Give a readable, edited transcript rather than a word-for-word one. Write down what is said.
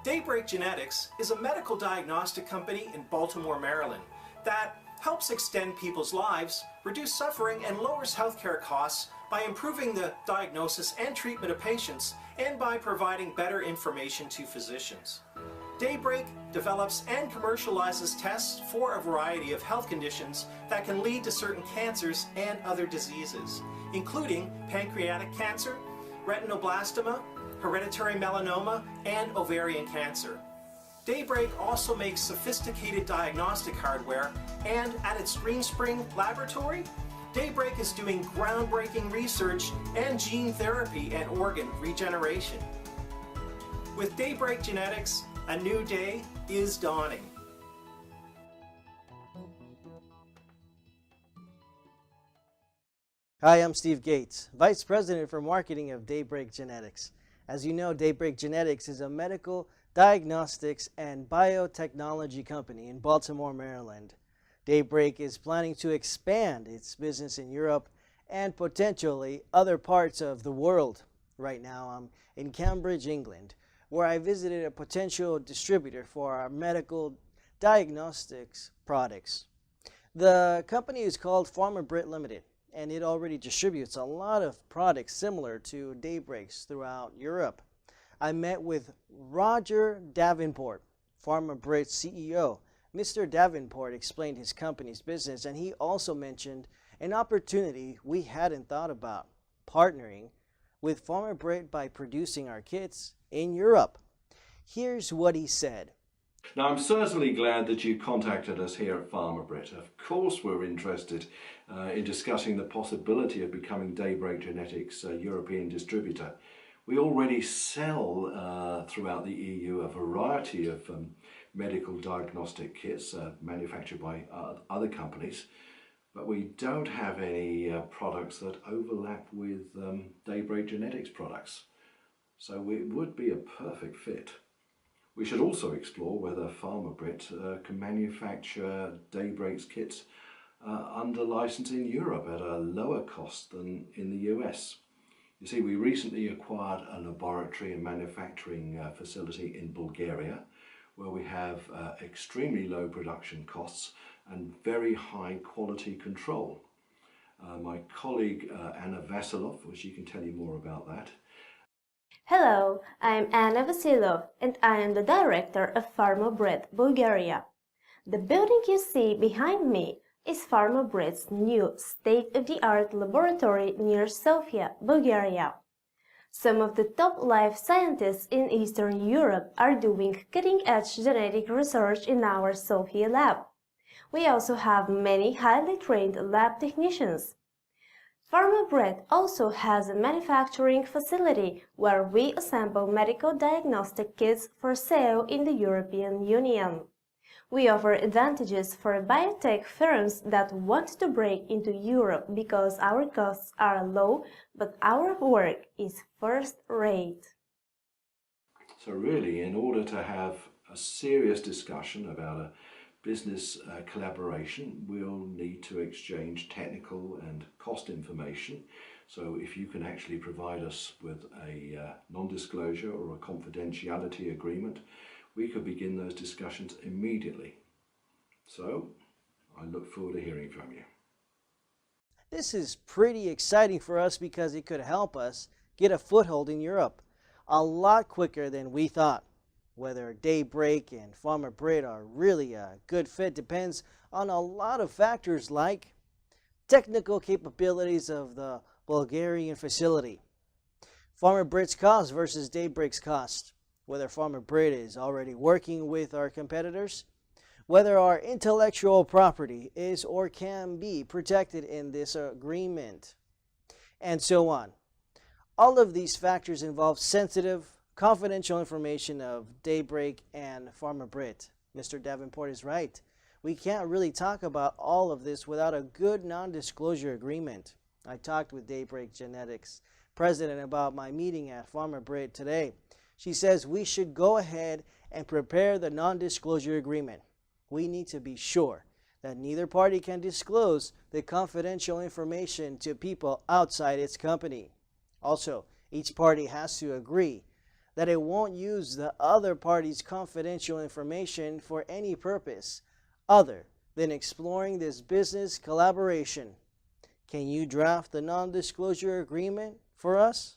Daybreak Genetics is a medical diagnostic company in Baltimore, Maryland that helps extend people's lives, reduce suffering, and lowers healthcare costs by improving the diagnosis and treatment of patients and by providing better information to physicians. Daybreak develops and commercializes tests for a variety of health conditions that can lead to certain cancers and other diseases, including pancreatic cancer, retinoblastoma, hereditary melanoma, and ovarian cancer. Daybreak also makes sophisticated diagnostic hardware, and at its Greenspring laboratory, Daybreak is doing groundbreaking research and gene therapy and organ regeneration. With Daybreak Genetics, a new day is dawning. Hi, I'm Steve Gates, Vice President for Marketing of Daybreak Genetics. As you know, Daybreak Genetics is a medical diagnostics and biotechnology company in Baltimore, Maryland. Daybreak is planning to expand its business in Europe and potentially other parts of the world. Right now, I'm in Cambridge, England, where I visited a potential distributor for our medical diagnostics products. The company is called PharmaBrit Limited, and it already distributes a lot of products similar to Daybreak's throughout Europe. I met with Roger Davenport, PharmaBrit's CEO. Mr. Davenport explained his company's business, and he also mentioned an opportunity we hadn't thought about, partnering with PharmaBrit by producing our kits in Europe. Here's what he said. Now, I'm certainly glad that you contacted us here at PharmaBrit. Of course, we're interested in discussing the possibility of becoming Daybreak Genetics' European distributor. We already sell throughout the EU a variety of medical diagnostic kits manufactured by other companies, but we don't have any products that overlap with Daybreak Genetics products. So it would be a perfect fit. We should also explore whether PharmaBrit can manufacture Daybreak's kits under license in Europe at a lower cost than in the US. You see, we recently acquired a laboratory and manufacturing facility in Bulgaria, where we have extremely low production costs and very high quality control. My colleague Anna Vasilov, she can tell you more about that. Hello, I'm Anna Vasilov, and I am the director of PharmaBrit Bulgaria. The building you see behind me is PharmaBrit's new state-of-the-art laboratory near Sofia, Bulgaria. Some of the top life scientists in Eastern Europe are doing cutting-edge genetic research in our Sofia lab. We also have many highly trained lab technicians. PharmaBrit also has a manufacturing facility where we assemble medical diagnostic kits for sale in the European Union. We offer advantages for biotech firms that want to break into Europe because our costs are low, but our work is first-rate. So really, in order to have a serious discussion about a business collaboration, we'll need to exchange technical and cost information. So if you can actually provide us with a non-disclosure or a confidentiality agreement, we could begin those discussions immediately. So I look forward to hearing from you. This is pretty exciting for us because it could help us get a foothold in Europe a lot quicker than we thought. Whether Daybreak and PharmaBrit are really a good fit depends on a lot of factors like technical capabilities of the Bulgarian facility, PharmaBrit's cost versus Daybreak's cost, whether PharmaBrit is already working with our competitors, whether our intellectual property is or can be protected in this agreement, and so on. All of these factors involve sensitive, confidential information of Daybreak and PharmaBrit. Mr. Davenport is right. We can't really talk about all of this without a good non-disclosure agreement. I talked with Daybreak Genetics president about my meeting at PharmaBrit today. She says we should go ahead and prepare the non-disclosure agreement. We need to be sure that neither party can disclose the confidential information to people outside its company. Also, each party has to agree that it won't use the other party's confidential information for any purpose other than exploring this business collaboration. Can you draft the non-disclosure agreement for us?